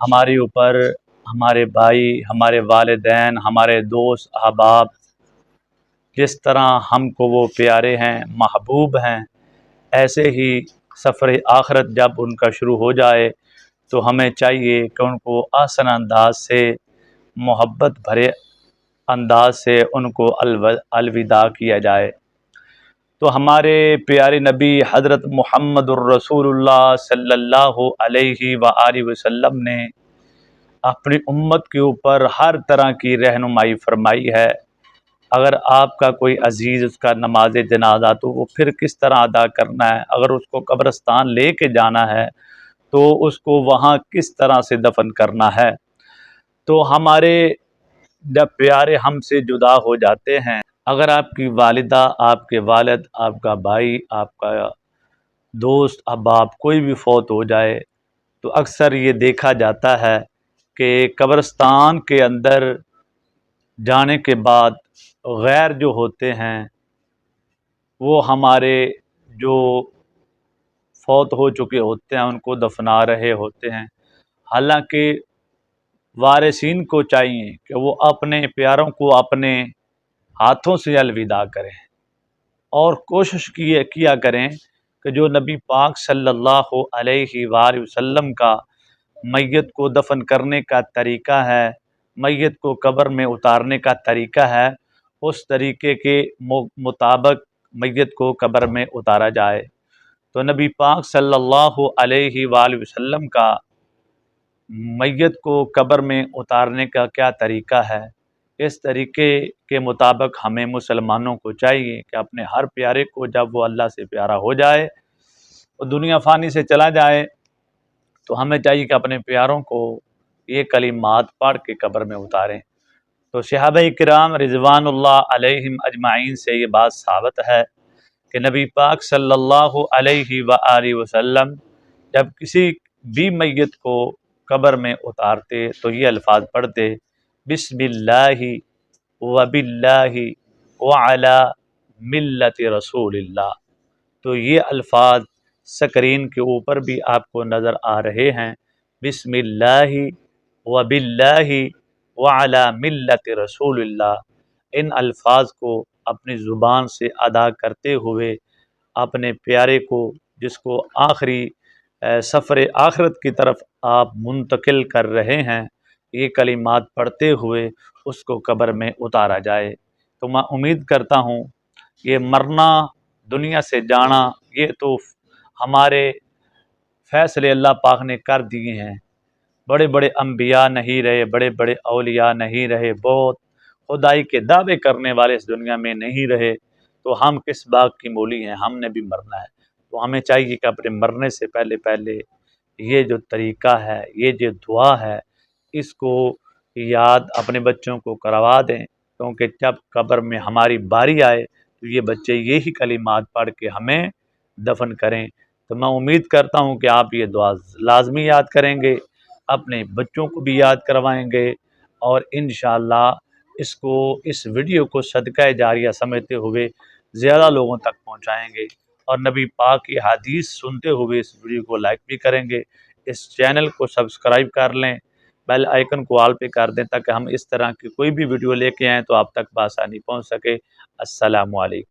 ہمارے اوپر ہمارے بھائی، ہمارے والدین، ہمارے دوست احباب جس طرح ہم کو وہ پیارے ہیں، محبوب ہیں، ایسے ہی سفر آخرت جب ان کا شروع ہو جائے تو ہمیں چاہیے کہ ان کو آسن انداز سے، محبت بھرے انداز سے ان کو الوداع کیا جائے۔ تو ہمارے پیارے نبی حضرت محمد الرسول اللہ صلی اللہ علیہ وآلہ وسلم نے اپنی امت کے اوپر ہر طرح کی رہنمائی فرمائی ہے۔ اگر آپ کا کوئی عزیز اس کا نماز جنازہ تو وہ پھر کس طرح ادا کرنا ہے، اگر اس کو قبرستان لے کے جانا ہے تو اس کو وہاں کس طرح سے دفن کرنا ہے۔ تو ہمارے جب پیارے ہم سے جدا ہو جاتے ہیں، اگر آپ کی والدہ، آپ کے والد، آپ کا بھائی، آپ کا دوست احباب کوئی بھی فوت ہو جائے تو اکثر یہ دیکھا جاتا ہے کہ قبرستان کے اندر جانے کے بعد غیر جو ہوتے ہیں وہ ہمارے جو فوت ہو چکے ہوتے ہیں ان کو دفنا رہے ہوتے ہیں، حالانکہ وارثین کو چاہیے کہ وہ اپنے پیاروں کو اپنے ہاتھوں سے الوداع کریں اور کوشش کیا کریں کہ جو نبی پاک صلی اللہ علیہ وآلہ وسلم کا میت کو دفن کرنے کا طریقہ ہے، میت کو قبر میں اتارنے کا طریقہ ہے، اس طریقے کے مطابق میت کو قبر میں اتارا جائے۔ تو نبی پاک صلی اللہ علیہ وآلہ وسلم کا میت کو قبر میں اتارنے کا کیا طریقہ ہے، اس طریقے کے مطابق ہمیں مسلمانوں کو چاہیے کہ اپنے ہر پیارے کو جب وہ اللہ سے پیارا ہو جائے، وہ دنیا فانی سے چلا جائے، تو ہمیں چاہیے کہ اپنے پیاروں کو یہ کلمات پڑھ کے قبر میں اتاریں۔ تو صحابہ کرام رضوان اللہ علیہم اجمعین سے یہ بات ثابت ہے کہ نبی پاک صلی اللہ علیہ وآلہ وسلم جب کسی بھی میت کو قبر میں اتارتے تو یہ الفاظ پڑھتے: بسم اللہ وباللہ وعلی ملت رسول اللہ۔ تو یہ الفاظ سکرین کے اوپر بھی آپ کو نظر آ رہے ہیں، بسم اللہ وباللہ وعلی ملت رسول اللہ۔ ان الفاظ کو اپنی زبان سے ادا کرتے ہوئے اپنے پیارے کو، جس کو آخری سفر آخرت کی طرف آپ منتقل کر رہے ہیں، یہ کلمات پڑھتے ہوئے اس کو قبر میں اتارا جائے۔ تو میں امید کرتا ہوں یہ مرنا، دنیا سے جانا، یہ تو ہمارے فیصلے اللہ پاک نے کر دیے ہیں۔ بڑے بڑے انبیاء نہیں رہے، بڑے بڑے اولیاء نہیں رہے، بہت خدائی کے دعوے کرنے والے اس دنیا میں نہیں رہے، تو ہم کس باغ کی مولی ہیں، ہم نے بھی مرنا ہے۔ تو ہمیں چاہیے کہ اپنے مرنے سے پہلے یہ جو طریقہ ہے، یہ جو دعا ہے، اس کو یاد اپنے بچوں کو کروا دیں، کیونکہ جب قبر میں ہماری باری آئے تو یہ بچے یہی کلمات پڑھ کے ہمیں دفن کریں۔ تو میں امید کرتا ہوں کہ آپ یہ دعا لازمی یاد کریں گے، اپنے بچوں کو بھی یاد کروائیں گے، اور انشاءاللہ اس ویڈیو کو صدقہ جاریہ سمجھتے ہوئے زیادہ لوگوں تک پہنچائیں گے، اور نبی پاک کی حدیث سنتے ہوئے اس ویڈیو کو لائک بھی کریں گے۔ اس چینل کو سبسکرائب کر لیں، بیل آئیکن کو آل پہ کر دیں تاکہ ہم اس طرح کی کوئی بھی ویڈیو لے کے آئیں تو آپ تک بآسانی پہنچ سکے۔ السلام علیکم۔